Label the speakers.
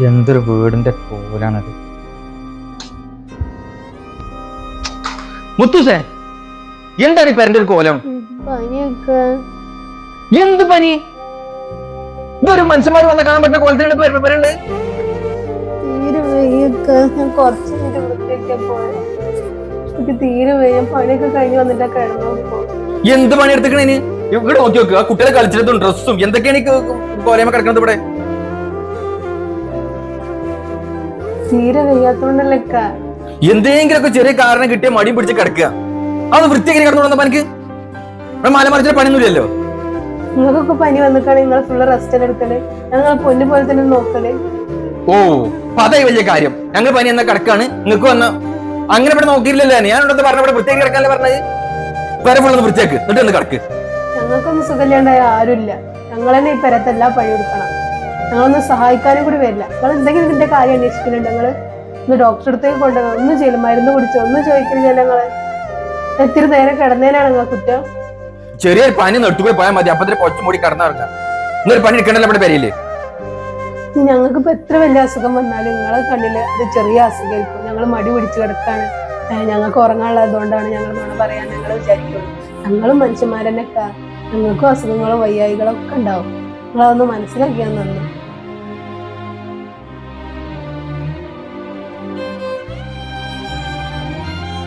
Speaker 1: എന്തൊരു വീടിന്റെ കോലാണത്. മുത്തുസേ, എന്താണ് ഈ പെരന്റെ ഒരു കോലം? എന്ത് പനി? ഇതൊരു മനുഷ്യന്മാർ വന്ന കാണാൻ പറ്റുന്ന കോലത്തിലാണ് പെരണ്ട്.
Speaker 2: തീരെ വയ്യ, പണിയൊക്കെ കഴിഞ്ഞ് വന്നിട്ടാ കിടന്നു.
Speaker 1: എന്ത് പണി എടുത്തേക്കണേന്? ഇവിടെ നോക്കി നോക്കുക, കുട്ടികളെ കളിച്ചിട്ടും ഡ്രസ്സും എന്തൊക്കെയാണ് കോലയമ്മ കിടക്കുന്നത് ഇവിടെ.
Speaker 2: തീരെ വയ്യാത്തോണ്ടല്ലേ.
Speaker 1: എന്തെങ്കിലുമൊക്കെ ചെറിയ കാരണം കിട്ടിയ മടിയും പിടിച്ച് കിടക്കുക. അത് വൃത്തിയാക്കി കിടന്നു പനിക്ക് മലമറിച്ചിട്ട് പണിയൊന്നുമില്ലല്ലോ.
Speaker 2: നിങ്ങൾക്കൊക്കെ പനി വന്നിട്ടാണ് നിങ്ങൾ ഫുള്ള് റെസ്റ്റ് എടുക്കല്, ഞങ്ങൾ പൊന്നു പോലെ തന്നെ നോക്കല്.
Speaker 1: ഓ, അതായി വലിയ കാര്യം. ഞങ്ങൾ പനി എന്നാ കിടക്കാണ്, നിങ്ങൾക്ക് വന്ന അങ്ങനെ ഇവിടെ നോക്കിയില്ലല്ലോ. ഞാൻ ഇവിടെ പറഞ്ഞ ഇവിടെ വൃത്തിയാക്കി കിടക്കാനല്ലേ പറഞ്ഞത്. വരെ ഫുള്ളൊന്ന് വൃത്തിയാക്ക്, എന്നിട്ട് ഒന്ന് കിടക്ക്.
Speaker 2: ഞങ്ങൾക്കൊന്നും സുഖമില്ലാണ്ടായ ആരുമില്ല. ഞങ്ങൾ തന്നെ ഈ പെരത്തെല്ലാം പണി കൊടുക്കണം. ഞങ്ങളൊന്നും സഹായിക്കാനും കൂടി വരില്ല. നിങ്ങൾ എന്തെങ്കിലും ഇതിന്റെ കാര്യം അന്വേഷിക്കുന്നുണ്ട്. ഞങ്ങള് ഒന്ന് ഡോക്ടറെ അടുത്തേക്ക് കൊണ്ടുപോകുക, ഒന്നും ചെയ്യില്ല, മരുന്ന് കുടിച്ചോ, ഒന്നും ചോദിക്കുന്നില്ല. ഞങ്ങള് എത്തിരി നേരം കിടന്നേനാണ് നിങ്ങൾ കുറ്റം.
Speaker 1: ചെറിയൊരു പനി നെട്ടുപോയി പോയാൽ മതി, അപ്പത്തിന് പൊച്ചു മൂടി കിടന്നിറങ്ങാം. ഇന്നൊരു പണി എടുക്കണ്ടല്ലോ ഇവിടെ പേരില്ലേ.
Speaker 2: ഞങ്ങൾക്ക് ഇപ്പൊ എത്ര വലിയ അസുഖം വന്നാലും നിങ്ങളെ കണ്ണില് അത് ചെറിയ അസുഖമായിരിക്കും. ഞങ്ങൾ മടി പിടിച്ച് കിടക്കാണ്, ഞങ്ങൾക്ക് ഉറങ്ങാനുള്ളതുകൊണ്ടാണ് ഞങ്ങൾ നുണ പറയാൻ ഞങ്ങൾ വിചാരിക്കുള്ളൂ. ഞങ്ങളും മനുഷ്യന്മാരെന്നെ, ഞങ്ങൾക്കും അസുഖങ്ങളും വയ്യായികളൊക്കെ ഉണ്ടാവും. നിങ്ങളതൊന്ന് മനസ്സിലാക്കിയാൽ നന്ദി.